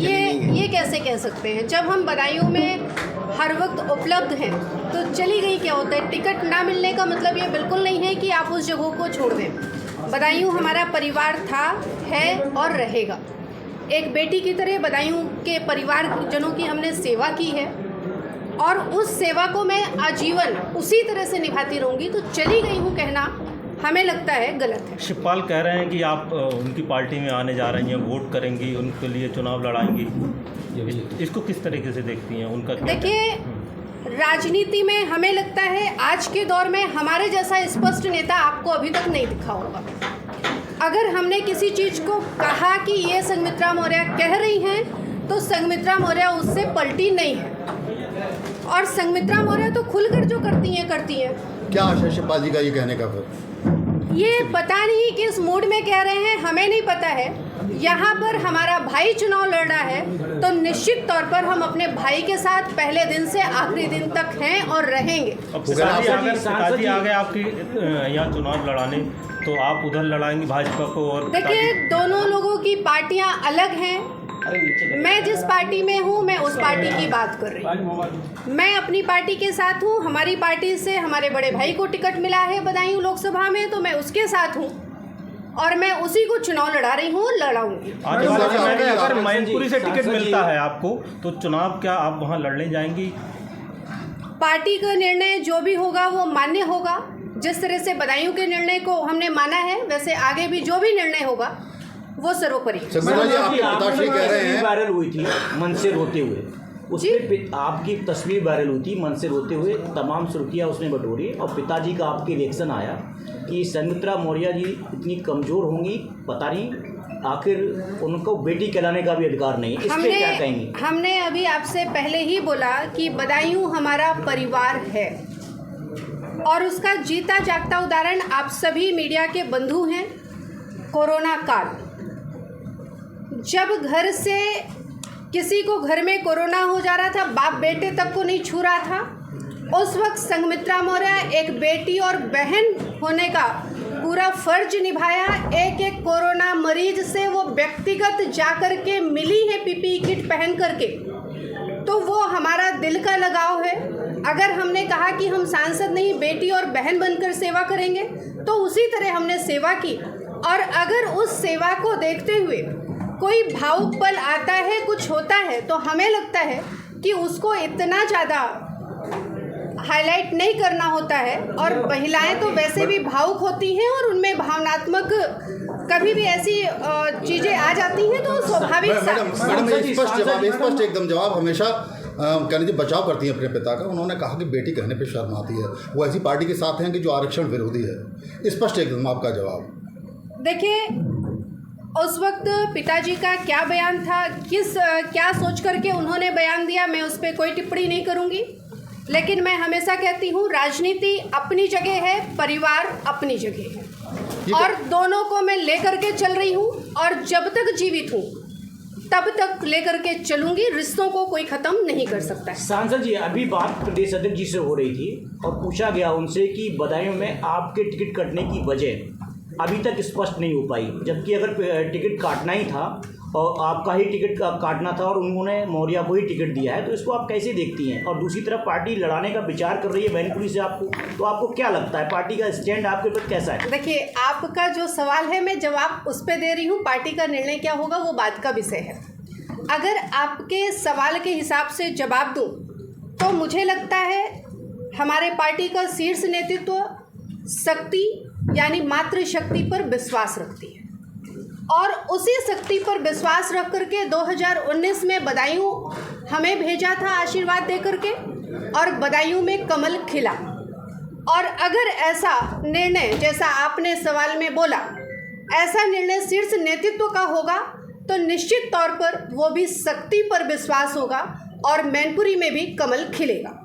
ये कैसे कह सकते हैं? जब हम बदायूं में हर वक्त उपलब्ध हैं तो चली गई क्या होता है? टिकट ना मिलने का मतलब ये बिल्कुल नहीं है कि आप उस जगह को छोड़ दें। बदायूं हमारा परिवार था, है और रहेगा। एक बेटी की तरह बदायूं के परिवारजनों की हमने सेवा की है और उस सेवा को मैं आजीवन उसी तरह से निभाती रहूँगी। तो चली गई हूँ कहना हमें लगता है गलत है। शिवपाल कह रहे हैं कि आप उनकी पार्टी में आने जा रही हैं, वोट करेंगी, उनके लिए चुनाव लड़ाएंगी। इसको किस तरीके से देखती हैं? उनका देखिए, राजनीति में हमें लगता है आज के दौर में हमारे जैसा स्पष्ट नेता आपको अभी तक नहीं दिखा होगा। अगर हमने किसी चीज़ को कहा कि ये संघमित्रा मौर्य कह रही हैं तो संघमित्रा मौर्य उससे पलटी नहीं है और संघमित्रा मौर्य तो खुलकर जो करती हैं। क्या आशय शिवपाल जी का ये कहने का? फिर ये पता नहीं किस मूड में कह रहे हैं, हमें नहीं पता है। यहाँ पर हमारा भाई चुनाव लड़ रहा है तो निश्चित तौर पर हम अपने भाई के साथ पहले दिन से आखिरी दिन तक हैं और रहेंगे। पिताजी आ गए आपके यहाँ चुनाव लड़ाने, तो आप उधर लड़ाएंगी भाजपा को? और देखिए, दोनों लोगों की पार्टियां अलग हैं। मैं जिस पार्टी में हूँ मैं उस पार्टी की बात कर रही हूँ। मैं अपनी पार्टी के साथ हूँ। हमारी पार्टी से हमारे बड़े भाई को टिकट मिला है बदायूं लोकसभा में, तो मैं उसके साथ हूँ और मैं उसी को चुनाव लड़ा रही हूँ, लड़ाऊंगी। अगर मैनपुरी से टिकट मिलता है आपको तो चुनाव क्या आप वहाँ लड़ने जाएंगी? पार्टी का निर्णय जो भी होगा वो मान्य होगा। जिस तरह से बदायूं के निर्णय को हमने माना है वैसे आगे भी जो भी निर्णय होगा वो सर्वोपरि। वायरल हुई थी मन से रोते हुए, उसमें आपकी तस्वीर वायरल हुई थी मन से रोते हुए, तमाम सुर्खियां उसने बटोरी और पिताजी का आपके रिएक्शन आया कि संघमित्रा मौर्य जी इतनी कमज़ोर होंगी, पता नहीं आखिर उनको बेटी कहलाने का भी अधिकार नहीं। इस पे क्या कहेंगी? हमने अभी आपसे पहले ही बोला कि बदायूं हमारा परिवार है और उसका जीता जागता उदाहरण आप सभी मीडिया के बंधु हैं। कोरोना काल, जब घर से किसी को घर में कोरोना हो जा रहा था, बाप बेटे तक को नहीं छू रहा था, उस वक्त संघमित्रा मौर्य एक बेटी और बहन होने का पूरा फर्ज निभाया। एक कोरोना मरीज से वो व्यक्तिगत जाकर के मिली है पीपीई किट पहन करके, तो वो हमारा दिल का लगाव है। अगर हमने कहा कि हम सांसद नहीं बेटी और बहन बनकर सेवा करेंगे तो उसी तरह हमने सेवा की। और अगर उस सेवा को देखते हुए कोई भावुक पल आता है, कुछ होता है, तो हमें लगता है कि उसको इतना ज़्यादा हाईलाइट नहीं करना होता है। और महिलाएं तो वैसे भी भावुक होती हैं और उनमें भावनात्मक कभी भी ऐसी चीज़ें आ जाती हैं तो स्वाभाविक। स्पष्ट एकदम जवाब हमेशा कहने जी बचाव करती हैं अपने पिता का। उन्होंने कहा कि बेटी कहने पे शर्म आती है। वो ऐसी पार्टी के साथ हैं कि जो आरक्षण विरोधी है। स्पष्ट एकदम आपका जवाब। देखिए, उस वक्त पिताजी का क्या बयान था, क्या सोच करके उन्होंने बयान दिया, मैं उस पर कोई टिप्पणी नहीं करूंगी। लेकिन मैं हमेशा कहती हूँ राजनीति अपनी जगह है, परिवार अपनी जगह है और दोनों को मैं लेकर के चल रही हूँ और जब तक जीवित हूँ तब तक लेकर के चलूंगी। रिश्तों को कोई ख़त्म नहीं कर सकता है। सांसद जी, अभी बात प्रदेश अध्यक्ष जी से हो रही थी और पूछा गया उनसे कि बदायूं में आपके टिकट कटने की वजह अभी तक स्पष्ट नहीं हो पाई, जबकि अगर टिकट काटना ही था और आपका ही टिकट काटना था और उन्होंने मौर्य को ही टिकट दिया है, तो इसको आप कैसे देखती हैं? और दूसरी तरफ पार्टी लड़ाने का विचार कर रही है मैनपुरी से आपको, तो आपको क्या लगता है पार्टी का स्टैंड आपके ऊपर कैसा है? देखिए, आपका जो सवाल है मैं जवाब उस पर दे रही हूँ। पार्टी का निर्णय क्या होगा वो बात का विषय है। अगर आपके सवाल के हिसाब से जवाब दूँ तो मुझे लगता है हमारे पार्टी का शीर्ष नेतृत्व शक्ति यानी मातृशक्ति पर विश्वास रखती है और उसी शक्ति पर विश्वास रख करके 2019 में बदायूं हमें भेजा था आशीर्वाद दे करके और बदायूं में कमल खिला। और अगर ऐसा निर्णय जैसा आपने सवाल में बोला, ऐसा निर्णय शीर्ष नेतृत्व का होगा तो निश्चित तौर पर वो भी शक्ति पर विश्वास होगा और मैनपुरी में भी कमल खिलेगा।